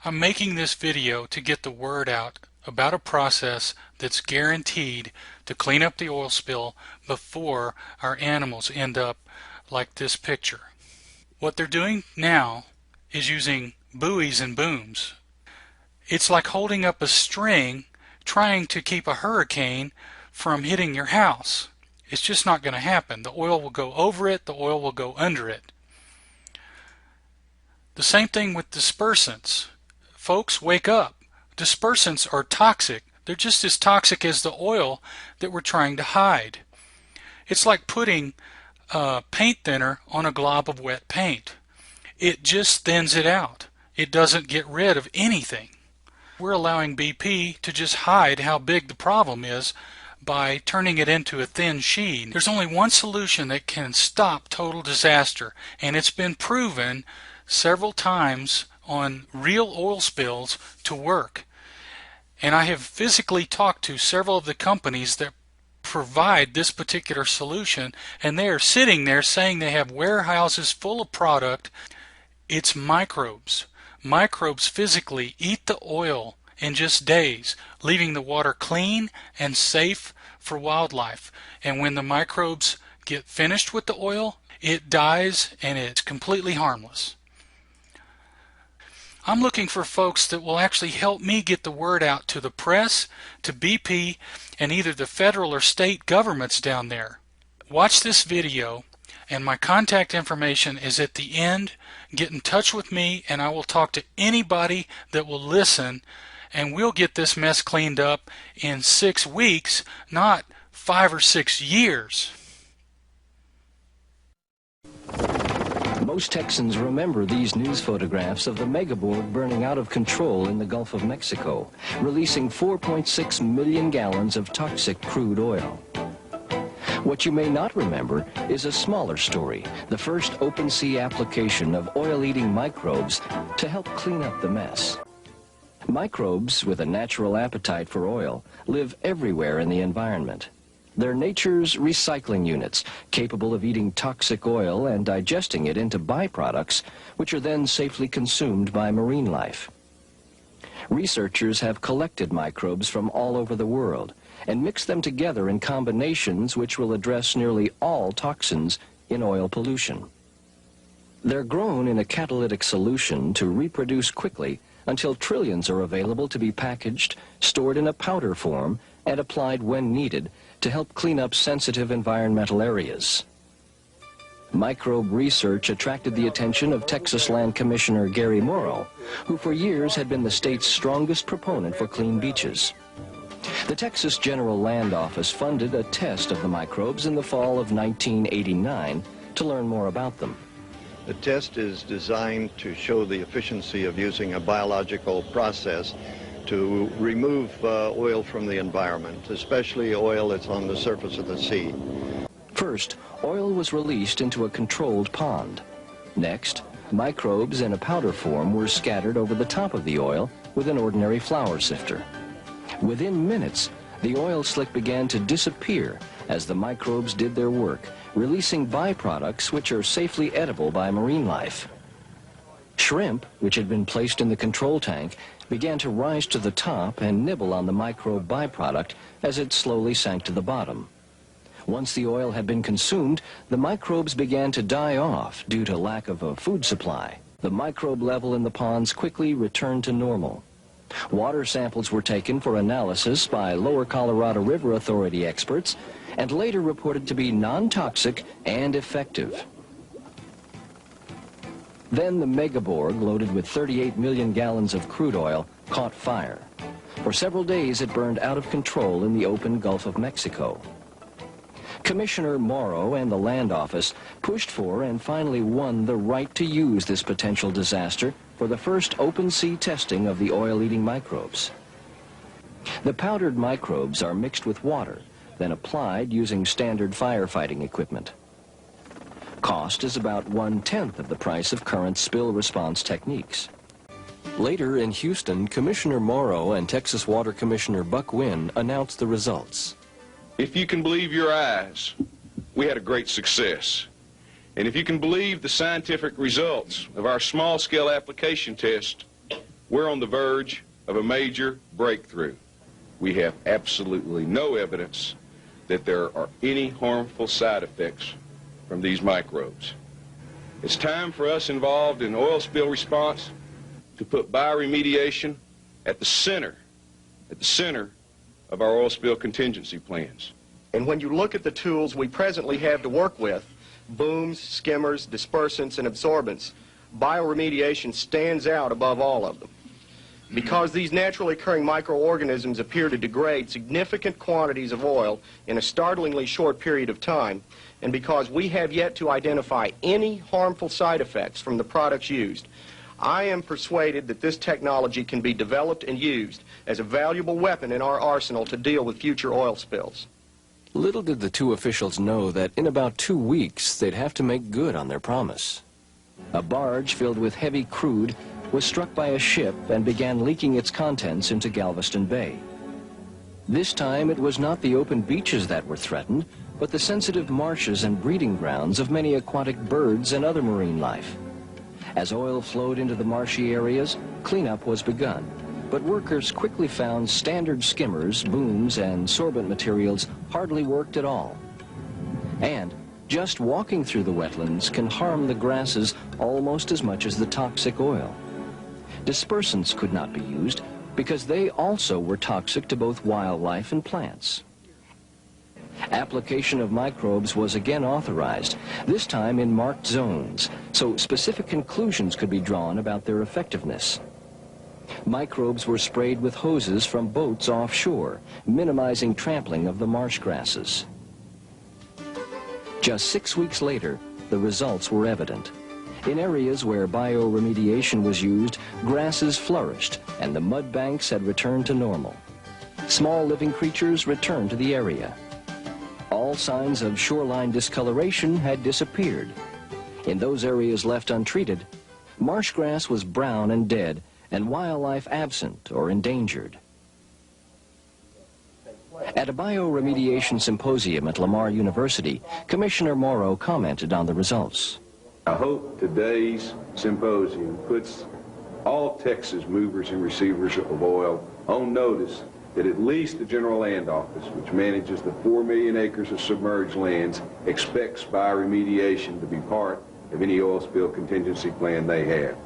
I'm making this video to get the word out about a process that's guaranteed to clean up the oil spill before our animals end up like this picture. What they're doing now is using buoys and booms. It's like holding up a string trying to keep a hurricane from hitting your house. It's just not going to happen. The oil will go over it, the oil will go under it. The same thing with dispersants. Folks, wake up. Dispersants are toxic. They're just as toxic as the oil that we're trying to hide. It's like putting paint thinner on a glob of wet paint. It just thins it out. It doesn't get rid of anything. We're allowing BP to just hide how big the problem is by turning it into a thin sheet. There's only one solution that can stop total disaster, and it's been proven several times on real oil spills to work. And I have physically talked to several of the companies that provide this particular solution, and they are sitting there saying they have warehouses full of product. It's microbes. Microbes physically eat the oil in just days, leaving the water clean and safe for wildlife. And when the microbes get finished with the oil, it dies and it's completely harmless. I'm looking for folks that will actually help me get the word out to the press, to BP, and either the federal or state governments down there. Watch this video, and my contact information is at the end. Get in touch with me, and I will talk to anybody that will listen, and we'll get this mess cleaned up in 6 weeks, not 5 or 6 years. Most Texans remember these news photographs of the megaborg burning out of control in the Gulf of Mexico, releasing 4.6 million gallons of toxic crude oil. What you may not remember is a smaller story, the first open sea application of oil-eating microbes to help clean up the mess. Microbes with a natural appetite for oil live everywhere in the environment. They're nature's recycling units, capable of eating toxic oil and digesting it into byproducts, which are then safely consumed by marine life. Researchers have collected microbes from all over the world and mixed them together in combinations which will address nearly all toxins in oil pollution. They're grown in a catalytic solution to reproduce quickly until trillions are available to be packaged, stored in a powder form, and applied when needed to help clean up sensitive environmental areas. Microbe research attracted the attention of Texas Land Commissioner Gary Morrow, who for years had been the state's strongest proponent for clean beaches. The Texas General Land Office funded a test of the microbes in the fall of 1989 to learn more about them. The test is designed to show the efficiency of using a biological process to remove oil from the environment, especially oil that's on the surface of the sea. First, oil was released into a controlled pond. Next, microbes in a powder form were scattered over the top of the oil with an ordinary flour sifter. Within minutes, the oil slick began to disappear as the microbes did their work, releasing byproducts which are safely edible by marine life. Shrimp, which had been placed in the control tank, began to rise to the top and nibble on the microbe byproduct as it slowly sank to the bottom. Once the oil had been consumed, the microbes began to die off due to lack of a food supply. The microbe level in the ponds quickly returned to normal. Water samples were taken for analysis by Lower Colorado River Authority experts and later reported to be non-toxic and effective. Then the megaborg, loaded with 38 million gallons of crude oil, caught fire. For several days it burned out of control in the open Gulf of Mexico. Commissioner Morrow and the Land Office pushed for and finally won the right to use this potential disaster for the first open sea testing of the oil-eating microbes. The powdered microbes are mixed with water, then applied using standard firefighting equipment. Cost is about 1/10 of the price of current spill response techniques. Later in Houston, Commissioner Morrow and Texas Water Commissioner Buck Wynn announced the results. If you can believe your eyes, we had a great success. And if you can believe the scientific results of our small-scale application test, We're on the verge of a major breakthrough. We have absolutely no evidence that there are any harmful side effects from these microbes. It's time for us involved in oil spill response to put bioremediation at the center of our oil spill contingency plans. And when you look at the tools we presently have to work with, booms, skimmers, dispersants, and absorbents, bioremediation stands out above all of them. Because these naturally occurring microorganisms appear to degrade significant quantities of oil in a startlingly short period of time, and because we have yet to identify any harmful side effects from the products used, I am persuaded that this technology can be developed and used as a valuable weapon in our arsenal to deal with future oil spills. Little did the two officials know that in about 2 weeks they'd have to make good on their promise. A barge filled with heavy crude was struck by a ship and began leaking its contents into Galveston Bay. This time it was not the open beaches that were threatened, but the sensitive marshes and breeding grounds of many aquatic birds and other marine life. As oil flowed into the marshy areas, cleanup was begun, but workers quickly found standard skimmers, booms, and sorbent materials hardly worked at all. And just walking through the wetlands can harm the grasses almost as much as the toxic oil. Dispersants could not be used because they also were toxic to both wildlife and plants. Application of microbes was again authorized, this time in marked zones, so specific conclusions could be drawn about their effectiveness. Microbes were sprayed with hoses from boats offshore, minimizing trampling of the marsh grasses. Just 6 weeks later, the results were evident. In areas where bioremediation was used, grasses flourished and the mud banks had returned to normal. Small living creatures returned to the area. All signs of shoreline discoloration had disappeared. In those areas left untreated, marsh grass was brown and dead, and wildlife absent or endangered. At a bioremediation symposium at Lamar University, Commissioner Morrow commented on the results. I hope today's symposium puts all Texas movers and receivers of oil on notice that at least the General Land Office, which manages the 4 million acres of submerged lands, expects bioremediation to be part of any oil spill contingency plan they have.